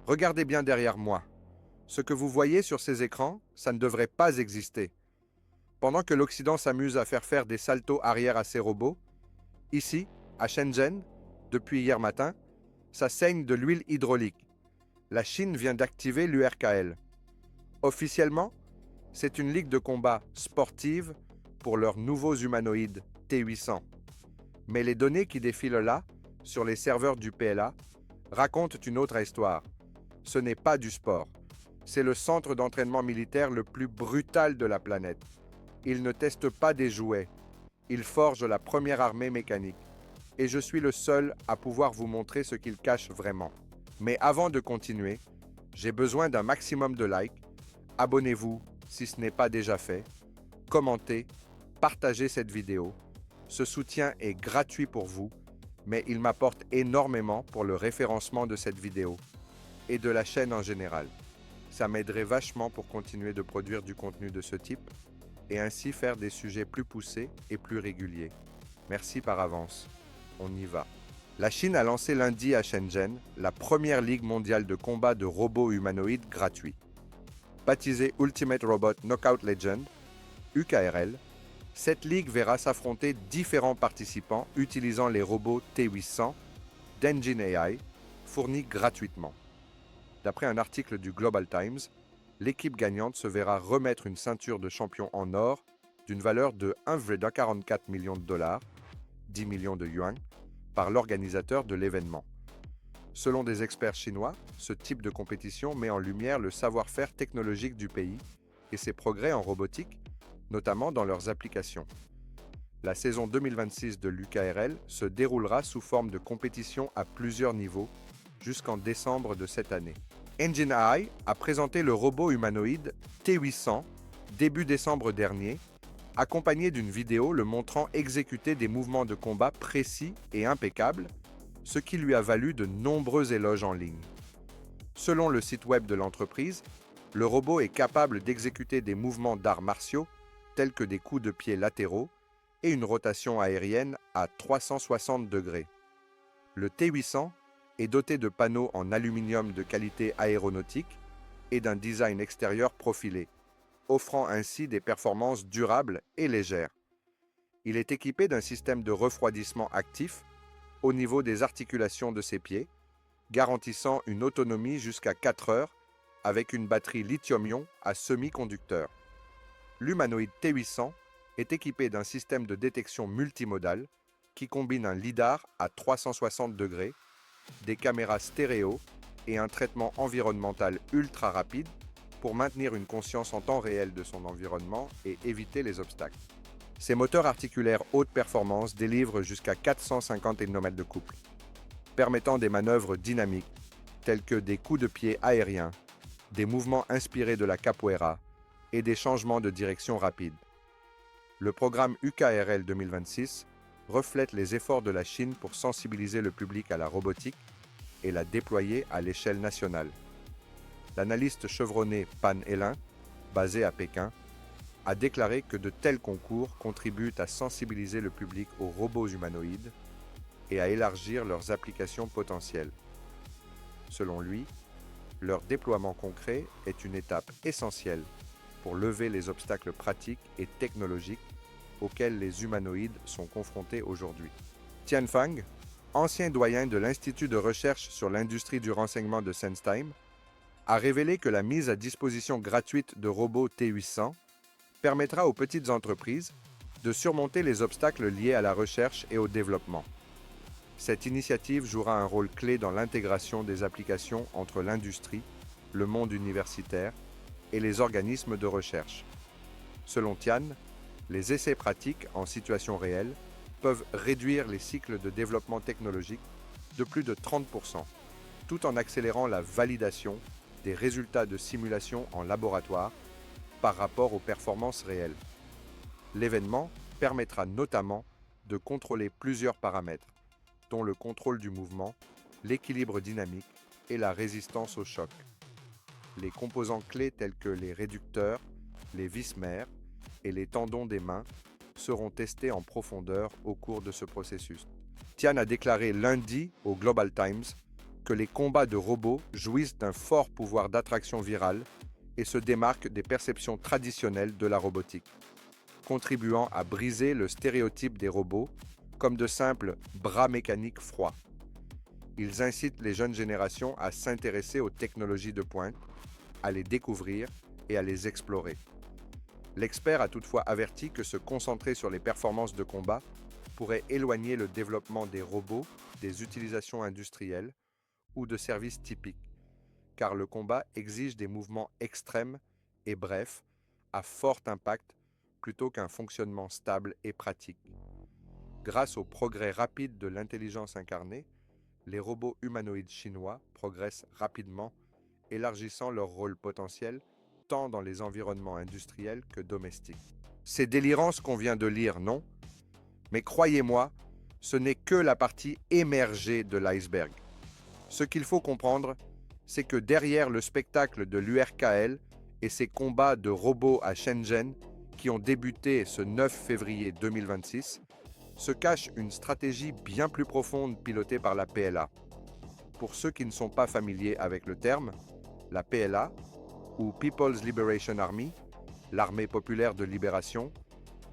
Regardez bien derrière moi. Ce que vous voyez sur ces écrans, ça ne devrait pas exister. Pendant que l'Occident s'amuse à faire des saltos arrière à ses robots, ici, à Shenzhen, depuis hier matin, ça saigne de l'huile hydraulique. La Chine vient d'activer l'URKL. Officiellement, c'est une ligue de combat sportive pour leurs nouveaux humanoïdes T800. Mais les données qui défilent là, sur les serveurs du PLA, racontent une autre histoire. Ce n'est pas du sport. C'est le centre d'entraînement militaire le plus brutal de la planète. Ils ne testent pas des jouets. Ils forgent la première armée mécanique. Et je suis le seul à pouvoir vous montrer ce qu'ils cachent vraiment. Mais avant de continuer, j'ai besoin d'un maximum de likes. Abonnez-vous si ce n'est pas déjà fait. Commentez, partagez cette vidéo. Ce soutien est gratuit pour vous, mais il m'apporte énormément pour le référencement de cette vidéo et de la chaîne en général. Ça m'aiderait vachement pour continuer de produire du contenu de ce type et ainsi faire des sujets plus poussés et plus réguliers. Merci par avance. On y va. La Chine a lancé lundi à Shenzhen la première ligue mondiale de combat de robots humanoïdes gratuits. Baptisée Ultimate Robot Knockout Legend, UKRL, cette ligue verra s'affronter différents participants utilisant les robots T800 d'Engine AI fournis gratuitement. D'après un article du Global Times, l'équipe gagnante se verra remettre une ceinture de champion en or d'une valeur de 1,44 million de dollars, 10 millions de yuan, par l'organisateur de l'événement. Selon des experts chinois, ce type de compétition met en lumière le savoir-faire technologique du pays et ses progrès en robotique, notamment dans leurs applications. La saison 2026 de l'UKRL se déroulera sous forme de compétition à plusieurs niveaux jusqu'en décembre de cette année. Engine AI a présenté le robot humanoïde T800 début décembre dernier, accompagné d'une vidéo le montrant exécuter des mouvements de combat précis et impeccables, ce qui lui a valu de nombreux éloges en ligne. Selon le site web de l'entreprise, le robot est capable d'exécuter des mouvements d'arts martiaux tels que des coups de pied latéraux et une rotation aérienne à 360 degrés. Le T800 est doté de panneaux en aluminium de qualité aéronautique et d'un design extérieur profilé, offrant ainsi des performances durables et légères. Il est équipé d'un système de refroidissement actif au niveau des articulations de ses pieds, garantissant une autonomie jusqu'à 4 heures avec une batterie lithium-ion à semi-conducteur. L'humanoïde T800 est équipé d'un système de détection multimodal qui combine un lidar à 360 degrés, des caméras stéréo et un traitement environnemental ultra rapide pour maintenir une conscience en temps réel de son environnement et éviter les obstacles. Ces moteurs articulaires haute performance délivrent jusqu'à 450 km de couple, permettant des manœuvres dynamiques telles que des coups de pied aériens, des mouvements inspirés de la capoeira et des changements de direction rapides. Le programme UKRL 2026 reflète les efforts de la Chine pour sensibiliser le public à la robotique et la déployer à l'échelle nationale. L'analyste chevronné Pan Helin, basé à Pékin, a déclaré que de tels concours contribuent à sensibiliser le public aux robots humanoïdes et à élargir leurs applications potentielles. Selon lui, leur déploiement concret est une étape essentielle pour lever les obstacles pratiques et technologiques auxquels les humanoïdes sont confrontés aujourd'hui. Tian Fang, ancien doyen de l'Institut de recherche sur l'industrie du renseignement de SenseTime, a révélé que la mise à disposition gratuite de robots T800 permettra aux petites entreprises de surmonter les obstacles liés à la recherche et au développement. Cette initiative jouera un rôle clé dans l'intégration des applications entre l'industrie, le monde universitaire et les organismes de recherche. Selon Tian, les essais pratiques en situation réelle peuvent réduire les cycles de développement technologique de plus de 30%, tout en accélérant la validation des résultats de simulation en laboratoire par rapport aux performances réelles. L'événement permettra notamment de contrôler plusieurs paramètres, dont le contrôle du mouvement, l'équilibre dynamique et la résistance au choc. Les composants clés tels que les réducteurs, les vis-mères et les tendons des mains seront testés en profondeur au cours de ce processus. Tian a déclaré lundi au Global Times que les combats de robots jouissent d'un fort pouvoir d'attraction virale et se démarquent des perceptions traditionnelles de la robotique, contribuant à briser le stéréotype des robots comme de simples bras mécaniques froids. Ils incitent les jeunes générations à s'intéresser aux technologies de pointe, à les découvrir et à les explorer. L'expert a toutefois averti que se concentrer sur les performances de combat pourrait éloigner le développement des robots des utilisations industrielles ou de services typiques, car le combat exige des mouvements extrêmes et brefs, à fort impact, plutôt qu'un fonctionnement stable et pratique. Grâce au progrès rapide de l'intelligence incarnée, les robots humanoïdes chinois progressent rapidement, élargissant leur rôle potentiel tant dans les environnements industriels que domestiques. C'est délirant ce qu'on vient de lire, non? Mais croyez-moi, ce n'est que la partie émergée de l'iceberg. Ce qu'il faut comprendre, c'est que derrière le spectacle de l'URKL et ses combats de robots à Shenzhen, qui ont débuté ce 9 février 2026, se cache une stratégie bien plus profonde pilotée par la PLA. Pour ceux qui ne sont pas familiers avec le terme, la PLA, ou People's Liberation Army, l'armée populaire de libération,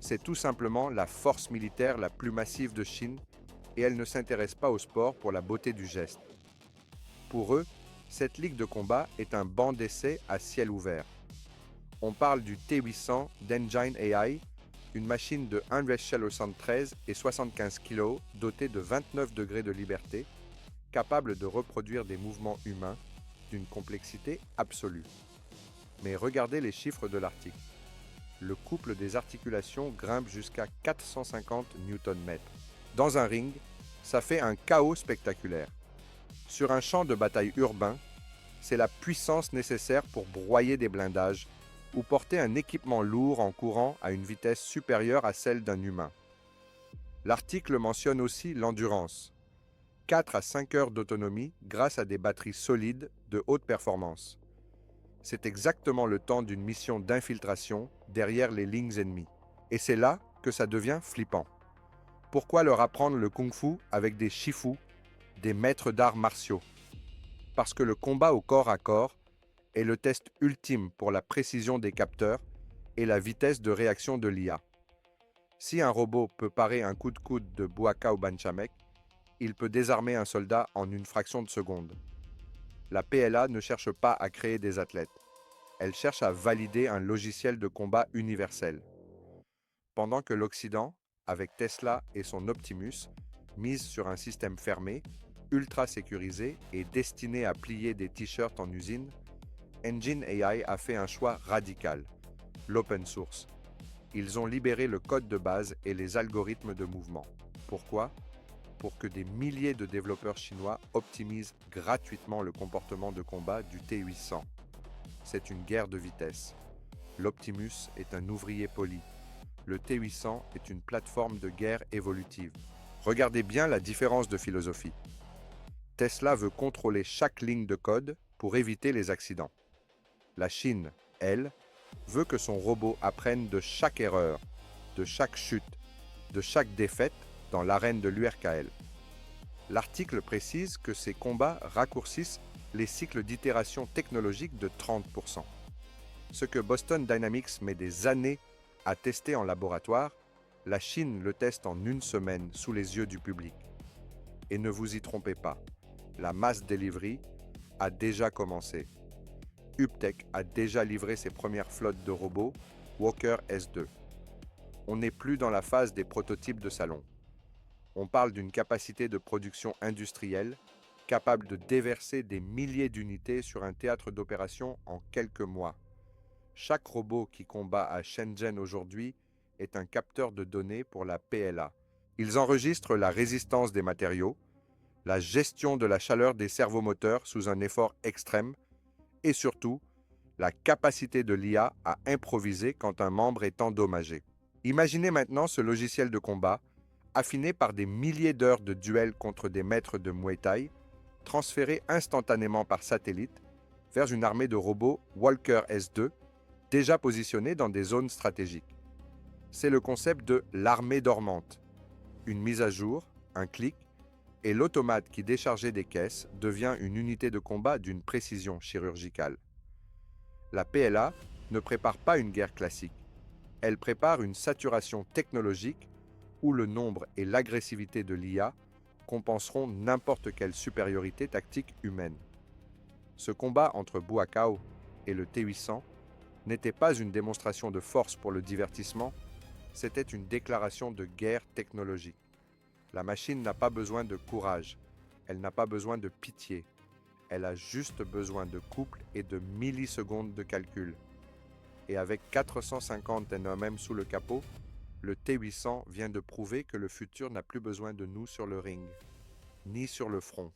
c'est tout simplement la force militaire la plus massive de Chine et elle ne s'intéresse pas au sport pour la beauté du geste. Pour eux, cette ligue de combat est un banc d'essai à ciel ouvert. On parle du T800 d'Engine AI, une machine de 1,73 et 75 kg dotée de 29 degrés de liberté, capable de reproduire des mouvements humains d'une complexité absolue. Mais regardez les chiffres de l'article. Le couple des articulations grimpe jusqu'à 450 Nm. Dans un ring, ça fait un chaos spectaculaire. Sur un champ de bataille urbain, c'est la puissance nécessaire pour broyer des blindages ou porter un équipement lourd en courant à une vitesse supérieure à celle d'un humain. L'article mentionne aussi l'endurance. 4 à 5 heures d'autonomie grâce à des batteries solides de haute performance. C'est exactement le temps d'une mission d'infiltration derrière les lignes ennemies. Et c'est là que ça devient flippant. Pourquoi leur apprendre le kung-fu avec des shifu, des maîtres d'arts martiaux? Parce que le combat au corps à corps est le test ultime pour la précision des capteurs et la vitesse de réaction de l'IA. Si un robot peut parer un coup de coude de Buakaw Banchamek, il peut désarmer un soldat en une fraction de seconde. La PLA ne cherche pas à créer des athlètes. Elle cherche à valider un logiciel de combat universel. Pendant que l'Occident, avec Tesla et son Optimus, mise sur un système fermé, ultra sécurisé et destiné à plier des t-shirts en usine, Engine AI a fait un choix radical, l'open source. Ils ont libéré le code de base et les algorithmes de mouvement. Pourquoi? Pour que des milliers de développeurs chinois optimisent gratuitement le comportement de combat du T800. C'est une guerre de vitesse. L'Optimus est un ouvrier poli. Le T800 est une plateforme de guerre évolutive. Regardez bien la différence de philosophie. Tesla veut contrôler chaque ligne de code pour éviter les accidents. La Chine, elle, veut que son robot apprenne de chaque erreur, de chaque chute, de chaque défaite dans l'arène de l'URKL. L'article précise que ces combats raccourcissent les cycles d'itération technologique de 30%. Ce que Boston Dynamics met des années à tester en laboratoire, la Chine le teste en une semaine sous les yeux du public. Et ne vous y trompez pas, la mass delivery a déjà commencé. Uptech a déjà livré ses premières flottes de robots, Walker S2. On n'est plus dans la phase des prototypes de salon. On parle d'une capacité de production industrielle capable de déverser des milliers d'unités sur un théâtre d'opération en quelques mois. Chaque robot qui combat à Shenzhen aujourd'hui est un capteur de données pour la PLA. Ils enregistrent la résistance des matériaux, la gestion de la chaleur des servomoteurs sous un effort extrême et surtout, la capacité de l'IA à improviser quand un membre est endommagé. Imaginez maintenant ce logiciel de combat, affiné par des milliers d'heures de duels contre des maîtres de Muay Thai, transféré instantanément par satellite vers une armée de robots Walker S2, déjà positionnés dans des zones stratégiques. C'est le concept de l'armée dormante. Une mise à jour, un clic, Et l'automate qui déchargeait des caisses devient une unité de combat d'une précision chirurgicale. La PLA ne prépare pas une guerre classique. Elle prépare une saturation technologique où le nombre et l'agressivité de l'IA compenseront n'importe quelle supériorité tactique humaine. Ce combat entre Buakaw et le T-800 n'était pas une démonstration de force pour le divertissement, c'était une déclaration de guerre technologique. La machine n'a pas besoin de courage, elle n'a pas besoin de pitié, elle a juste besoin de couple et de millisecondes de calcul. Et avec 450 NOM sous le capot, le T-800 vient de prouver que le futur n'a plus besoin de nous sur le ring, ni sur le front.